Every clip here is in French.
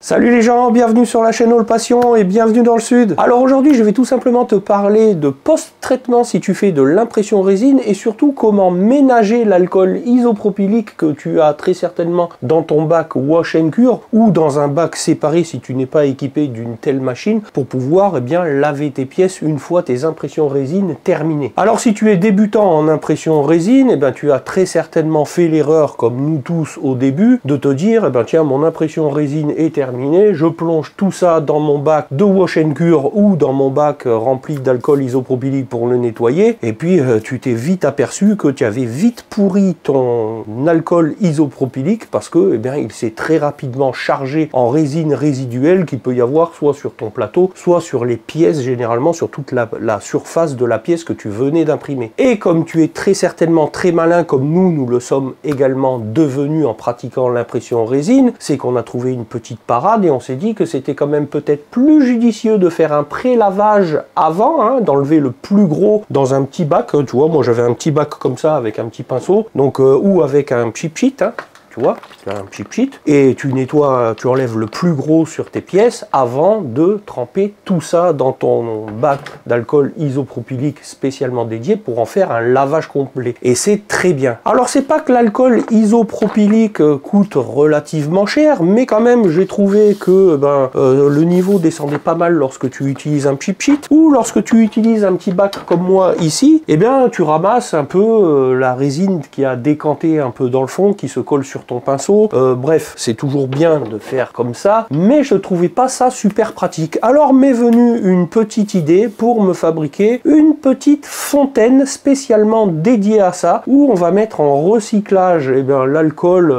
Salut les gens, bienvenue sur la chaîne All Passion et bienvenue dans le Sud. Alors aujourd'hui je vais tout simplement te parler de post-traitement si tu fais de l'impression résine et surtout comment ménager l'alcool isopropylique que tu as très certainement dans ton bac Wash and Cure ou dans un bac séparé si tu n'es pas équipé d'une telle machine pour pouvoir laver tes pièces une fois tes impressions résine terminées. Alors si tu es débutant en impression résine, tu as très certainement fait l'erreur comme nous tous au début de te dire tiens mon impression résine est terminée, je plonge tout ça dans mon bac de Wash and Cure ou dans mon bac rempli d'alcool isopropylique pour le nettoyer, et puis tu t'es vite aperçu que tu avais vite pourri ton alcool isopropylique parce que il s'est très rapidement chargé en résine résiduelle qu'il peut y avoir soit sur ton plateau, soit sur les pièces, généralement sur toute la surface de la pièce que tu venais d'imprimer. Et comme tu es très certainement très malin comme nous le sommes également devenus en pratiquant l'impression résine, c'est qu'on a trouvé une petite parade et on s'est dit que c'était quand même peut-être plus judicieux de faire un pré-lavage avant, d'enlever le plus gros dans un petit bac. Tu vois, moi j'avais un petit bac comme ça avec un petit pinceau, donc ou avec un cheap sheet, tu vois, un cheap sheet, et tu nettoies, tu enlèves le plus gros sur tes pièces avant de tremper tout ça dans ton bac d'alcool isopropylique spécialement dédié pour en faire un lavage complet. Et c'est très bien. Alors c'est pas que l'alcool isopropylique coûte relativement cher, mais quand même j'ai trouvé que le niveau descendait pas mal lorsque tu utilises un cheap sheet, ou lorsque tu utilises un petit bac comme moi ici, tu ramasses un peu la résine qui a décanté un peu dans le fond, qui se colle sur ton pinceau. Bref, c'est toujours bien de faire comme ça, mais je trouvais pas ça super pratique. Alors m'est venue une petite idée pour me fabriquer une petite fontaine spécialement dédiée à ça, où on va mettre en recyclage l'alcool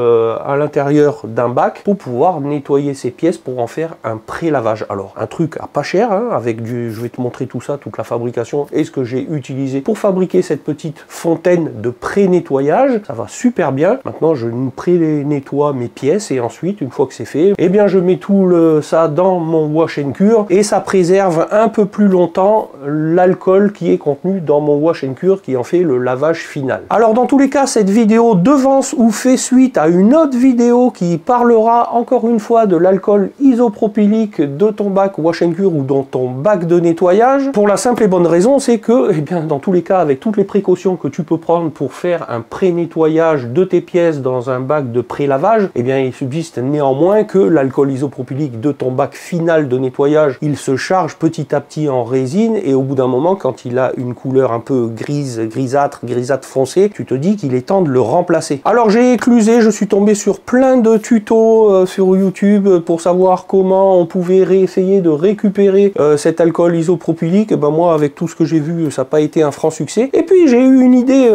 à l'intérieur d'un bac pour pouvoir nettoyer ces pièces pour en faire un pré-lavage. Alors un truc à pas cher, avec je vais te montrer tout ça, toute la fabrication et ce que j'ai utilisé pour fabriquer cette petite fontaine de pré-nettoyage. Ça va super bien. Maintenant je pré-nettoie mes pièces et ensuite une fois que c'est fait, je mets tout ça dans mon Wash and Cure et ça préserve un peu plus longtemps l'alcool qui est contenu dans mon Wash and Cure qui en fait le lavage final. Alors dans tous les cas, cette vidéo devance ou fait suite à une autre vidéo qui parlera encore une fois de l'alcool isopropylique de ton bac Wash and Cure ou dans ton bac de nettoyage, pour la simple et bonne raison, c'est que dans tous les cas, avec toutes les précautions que tu peux prendre pour faire un pré-nettoyage de tes pièces dans un bac de pré-lavage, il subsiste néanmoins que l'alcool isopropylique de ton bac final de nettoyage, il se charge petit à petit en résine et au bout d'un moment, quand il a une couleur un peu grisâtre foncé, tu te dis qu'il est temps de le remplacer. Alors j'ai éclusé, je suis tombé sur plein de tutos sur YouTube pour savoir comment on pouvait essayer de récupérer cet alcool isopropylique. Moi avec tout ce que j'ai vu, ça n'a pas été un franc succès. Et puis j'ai eu une idée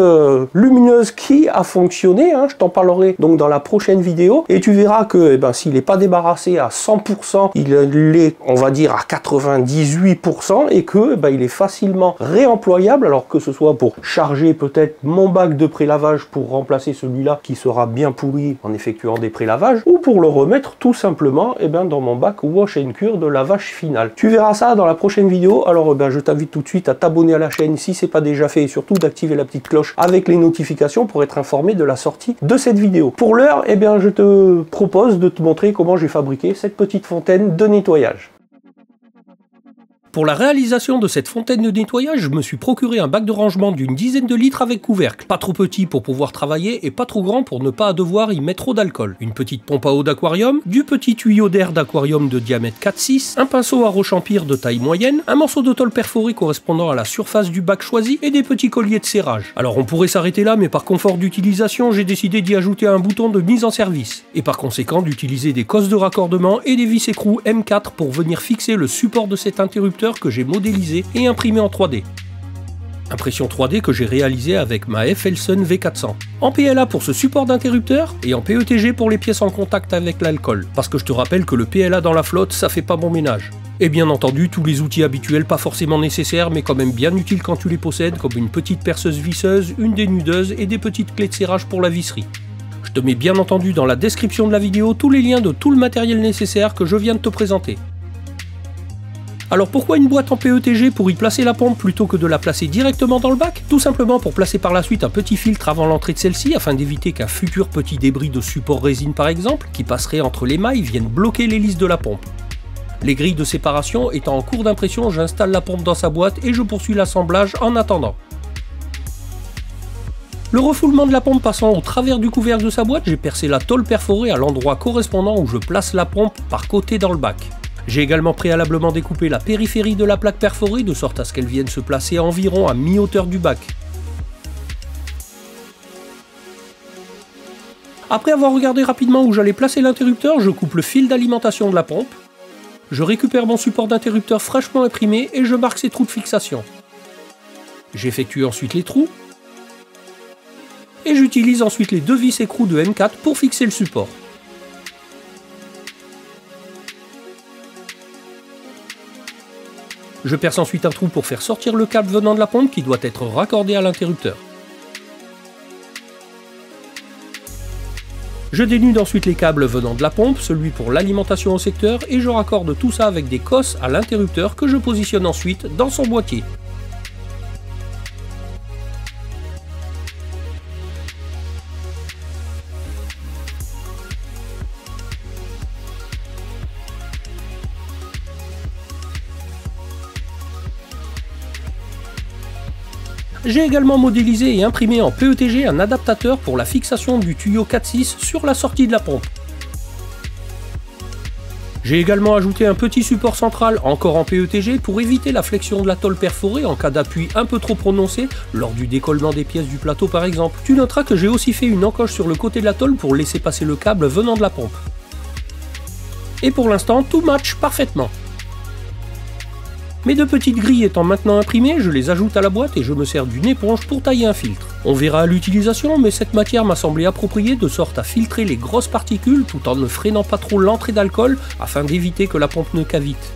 lumineuse qui a fonctionné, je t'en parlerai donc dans la prochaine vidéo, et tu verras que s'il n'est pas débarrassé à 100%, il est, on va dire, à 98%, et que il est facilement réemployable, alors que ce soit pour charger peut-être mon bac de pré-lavage pour remplacer celui-là qui sera bien pourri en effectuant des pré-lavages, ou pour le remettre tout simplement dans mon bac Wash and Cure de lavage final. Tu verras ça dans la prochaine vidéo. Alors je t'invite tout de suite à t'abonner à la chaîne si c'est pas déjà fait, et surtout d'activer la petite cloche avec les notifications pour être informé de la sortie de cette vidéo. Pour l'heure, je te propose de te montrer comment j'ai fabriqué cette petite fontaine de nettoyage. Pour la réalisation de cette fontaine de nettoyage, je me suis procuré un bac de rangement d'une dizaine de litres avec couvercle. Pas trop petit pour pouvoir travailler et pas trop grand pour ne pas devoir y mettre trop d'alcool. Une petite pompe à eau d'aquarium, du petit tuyau d'air d'aquarium de diamètre 4-6, un pinceau à roche-empire de taille moyenne, un morceau de tôle perforé correspondant à la surface du bac choisi et des petits colliers de serrage. Alors on pourrait s'arrêter là, mais par confort d'utilisation, j'ai décidé d'y ajouter un bouton de mise en service. Et par conséquent d'utiliser des cosses de raccordement et des vis écrous M4 pour venir fixer le support de cet interrupteur que j'ai modélisé et imprimé en 3D. Impression 3D que j'ai réalisée avec ma FLSUN V400. En PLA pour ce support d'interrupteur et en PETG pour les pièces en contact avec l'alcool. Parce que je te rappelle que le PLA dans la flotte, ça fait pas bon ménage. Et bien entendu, tous les outils habituels pas forcément nécessaires mais quand même bien utiles quand tu les possèdes, comme une petite perceuse visseuse, une dénudeuse et des petites clés de serrage pour la visserie. Je te mets bien entendu dans la description de la vidéo tous les liens de tout le matériel nécessaire que je viens de te présenter. Alors pourquoi une boîte en PETG pour y placer la pompe plutôt que de la placer directement dans le bac? Tout simplement pour placer par la suite un petit filtre avant l'entrée de celle-ci afin d'éviter qu'un futur petit débris de support résine par exemple, qui passerait entre les mailles, vienne bloquer l'hélice de la pompe. Les grilles de séparation étant en cours d'impression, j'installe la pompe dans sa boîte et je poursuis l'assemblage en attendant. Le refoulement de la pompe passant au travers du couvercle de sa boîte, j'ai percé la tôle perforée à l'endroit correspondant où je place la pompe par côté dans le bac. J'ai également préalablement découpé la périphérie de la plaque perforée de sorte à ce qu'elle vienne se placer environ à mi-hauteur du bac. Après avoir regardé rapidement où j'allais placer l'interrupteur, je coupe le fil d'alimentation de la pompe. Je récupère mon support d'interrupteur fraîchement imprimé et je marque ses trous de fixation. J'effectue ensuite les trous. Et j'utilise ensuite les deux vis écrous de M4 pour fixer le support. Je perce ensuite un trou pour faire sortir le câble venant de la pompe qui doit être raccordé à l'interrupteur. Je dénude ensuite les câbles venant de la pompe, celui pour l'alimentation au secteur, et je raccorde tout ça avec des cosses à l'interrupteur que je positionne ensuite dans son boîtier. J'ai également modélisé et imprimé en PETG un adaptateur pour la fixation du tuyau 4.6 sur la sortie de la pompe. J'ai également ajouté un petit support central encore en PETG pour éviter la flexion de la tôle perforée en cas d'appui un peu trop prononcé lors du décollement des pièces du plateau par exemple. Tu noteras que j'ai aussi fait une encoche sur le côté de la tôle pour laisser passer le câble venant de la pompe. Et pour l'instant, tout match parfaitement. Mes deux petites grilles étant maintenant imprimées, je les ajoute à la boîte et je me sers d'une éponge pour tailler un filtre. On verra à l'utilisation, mais cette matière m'a semblé appropriée de sorte à filtrer les grosses particules tout en ne freinant pas trop l'entrée d'alcool afin d'éviter que la pompe ne cavite.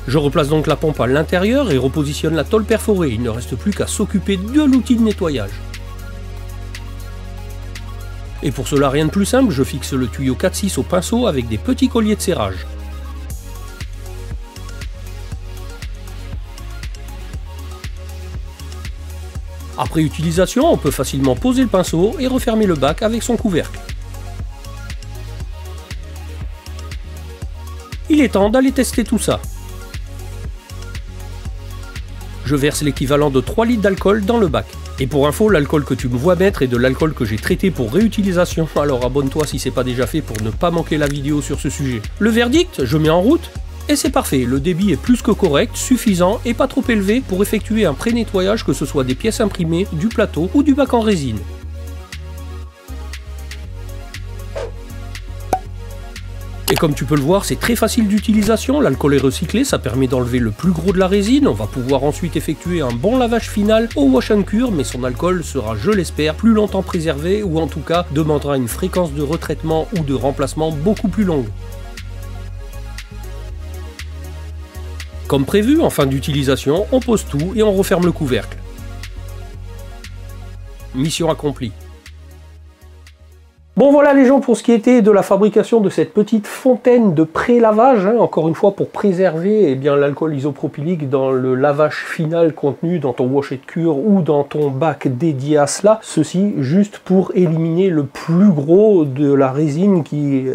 Je replace donc la pompe à l'intérieur et repositionne la tôle perforée, il ne reste plus qu'à s'occuper de l'outil de nettoyage. Et pour cela rien de plus simple, je fixe le tuyau 4.6 au pinceau avec des petits colliers de serrage. Après utilisation, on peut facilement poser le pinceau et refermer le bac avec son couvercle. Il est temps d'aller tester tout ça. Je verse l'équivalent de 3 litres d'alcool dans le bac. Et pour info, l'alcool que tu me vois mettre est de l'alcool que j'ai traité pour réutilisation, alors abonne-toi si c'est pas déjà fait pour ne pas manquer la vidéo sur ce sujet. Le verdict, je mets en route. Et c'est parfait, le débit est plus que correct, suffisant et pas trop élevé pour effectuer un pré-nettoyage que ce soit des pièces imprimées, du plateau ou du bac en résine. Et comme tu peux le voir, c'est très facile d'utilisation, l'alcool est recyclé, ça permet d'enlever le plus gros de la résine, on va pouvoir ensuite effectuer un bon lavage final au wash and cure, mais son alcool sera, je l'espère, plus longtemps préservé ou en tout cas demandera une fréquence de retraitement ou de remplacement beaucoup plus longue. Comme prévu, en fin d'utilisation, on pose tout et on referme le couvercle. Mission accomplie. Bon voilà les gens pour ce qui était de la fabrication de cette petite fontaine de pré-lavage, hein, encore une fois pour préserver l'alcool isopropylique dans le lavage final contenu dans ton wash and cure ou dans ton bac dédié à cela. Ceci juste pour éliminer le plus gros de la résine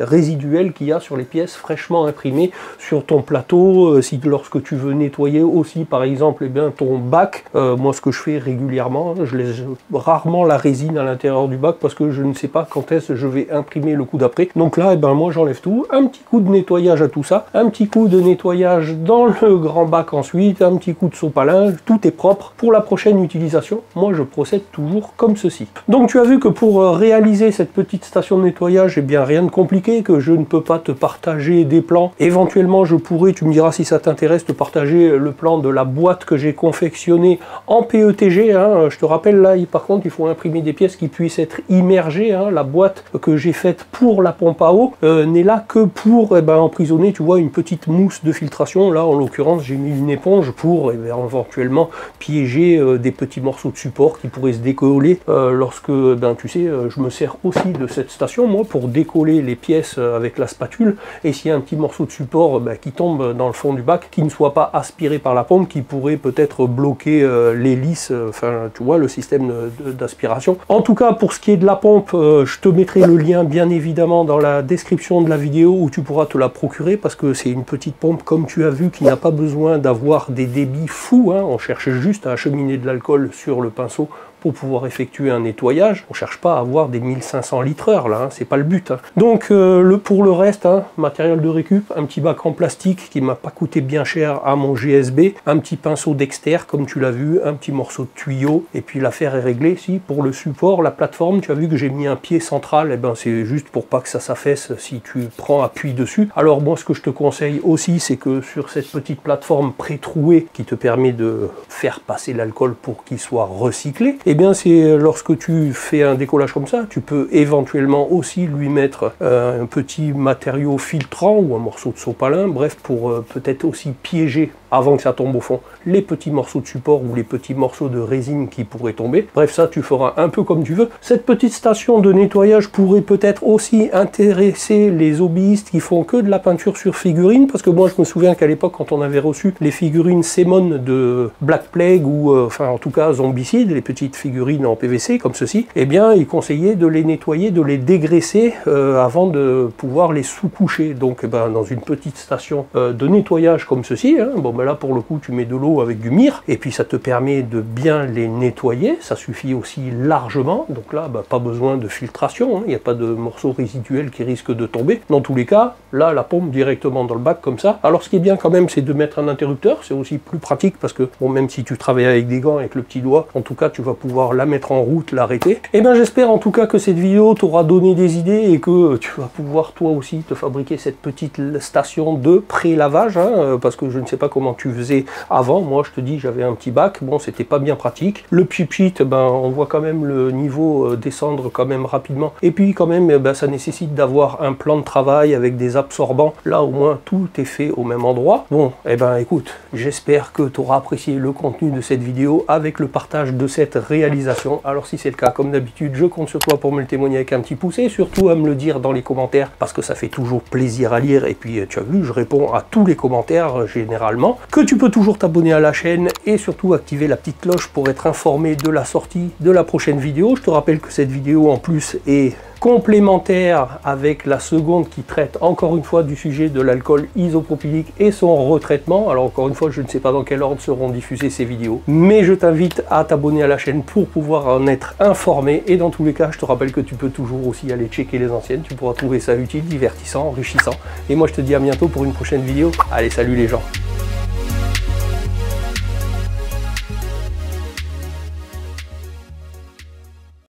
résiduelle qu'il y a sur les pièces fraîchement imprimées sur ton plateau. Si lorsque tu veux nettoyer aussi par exemple ton bac, moi ce que je fais régulièrement, je laisse rarement la résine à l'intérieur du bac parce que je ne sais pas quand est-ce je vais imprimer le coup d'après. Donc là, moi j'enlève tout, un petit coup de nettoyage à tout ça, un petit coup de nettoyage dans le grand bac ensuite, un petit coup de sopalin, tout est propre. Pour la prochaine utilisation, moi je procède toujours comme ceci. Donc tu as vu que pour réaliser cette petite station de nettoyage, rien de compliqué, que je ne peux pas te partager des plans. Éventuellement, je pourrais, tu me diras si ça t'intéresse, te partager le plan de la boîte que j'ai confectionnée en PETG. Hein. Je te rappelle là, par contre, il faut imprimer des pièces qui puissent être immergées. Hein. La boîte boîte que j'ai faite pour la pompe à eau n'est là que pour emprisonner, tu vois, une petite mousse de filtration. Là, en l'occurrence, j'ai mis une éponge pour éventuellement piéger des petits morceaux de support qui pourraient se décoller lorsque, tu sais, je me sers aussi de cette station, moi, pour décoller les pièces avec la spatule. Et s'il y a un petit morceau de support qui tombe dans le fond du bac, qui ne soit pas aspiré par la pompe, qui pourrait peut-être bloquer l'hélice, enfin, tu vois, le système d'aspiration. En tout cas, pour ce qui est de la pompe, je te mettrai le lien, bien évidemment, dans la description de la vidéo où tu pourras te la procurer, parce que c'est une petite pompe, comme tu as vu, qui n'a pas besoin d'avoir des débits fous, hein. On cherche juste à acheminer de l'alcool sur le pinceau pour pouvoir effectuer un nettoyage. On ne cherche pas à avoir des 1500 litres/heure, là, hein, c'est pas le but. Hein. Donc pour le reste, hein, matériel de récup, un petit bac en plastique qui m'a pas coûté bien cher à mon GSB, un petit pinceau Dexter comme tu l'as vu, un petit morceau de tuyau, et puis l'affaire est réglée. Si pour le support, la plateforme, tu as vu que j'ai mis un pied central, et c'est juste pour pas que ça s'affaisse si tu prends appui dessus. Alors moi, ce que je te conseille aussi, c'est que sur cette petite plateforme pré-trouée qui te permet de faire passer l'alcool pour qu'il soit recyclé, et c'est lorsque tu fais un décollage comme ça, tu peux éventuellement aussi lui mettre un petit matériau filtrant ou un morceau de sopalin, bref, pour peut-être aussi piéger avant que ça tombe au fond les petits morceaux de support ou les petits morceaux de résine qui pourraient tomber. Bref, ça tu feras un peu comme tu veux. Cette petite station de nettoyage pourrait peut-être aussi intéresser les hobbyistes qui font que de la peinture sur figurine, parce que moi je me souviens qu'à l'époque, quand on avait reçu les figurines Seemon de Black Plague ou enfin en tout cas Zombicide, les petites figurines en PVC comme ceci, il conseillait de les nettoyer, de les dégraisser avant de pouvoir les sous-coucher. Donc dans une petite station de nettoyage comme ceci, hein, là pour le coup tu mets de l'eau avec du myrrhe et puis ça te permet de bien les nettoyer, ça suffit aussi largement. Donc là pas besoin de filtration, hein, il n'y a pas de morceaux résiduels qui risquent de tomber. Dans tous les cas, là la pompe directement dans le bac comme ça. Alors ce qui est bien quand même, c'est de mettre un interrupteur, c'est aussi plus pratique parce que bon, même si tu travailles avec des gants avec le petit doigt, en tout cas tu vas pouvoir la mettre en route, l'arrêter. J'espère en tout cas que cette vidéo t'aura donné des idées et que tu vas pouvoir toi aussi te fabriquer cette petite station de pré-lavage, hein, parce que je ne sais pas comment tu faisais avant. Moi je te dis, j'avais un petit bac, bon c'était pas bien pratique. Le pchit, on voit quand même le niveau descendre quand même rapidement, et puis quand même ça nécessite d'avoir un plan de travail avec des absorbants. Là au moins tout est fait au même endroit. Bon écoute, j'espère que tu auras apprécié le contenu de cette vidéo avec le partage de cette réalisation. Alors si c'est le cas, comme d'habitude, je compte sur toi pour me le témoigner avec un petit pouce et surtout à me le dire dans les commentaires parce que ça fait toujours plaisir à lire. Et puis tu as vu, je réponds à tous les commentaires généralement. Que tu peux toujours t'abonner à la chaîne et surtout activer la petite cloche pour être informé de la sortie de la prochaine vidéo. Je te rappelle que cette vidéo en plus est complémentaire avec la seconde qui traite encore une fois du sujet de l'alcool isopropylique et son retraitement. Alors encore une fois, je ne sais pas dans quel ordre seront diffusées ces vidéos, mais je t'invite à t'abonner à la chaîne pour pouvoir en être informé. Et dans tous les cas, je te rappelle que tu peux toujours aussi aller checker les anciennes, tu pourras trouver ça utile, divertissant, enrichissant. Et moi je te dis à bientôt pour une prochaine vidéo. Allez, salut les gens.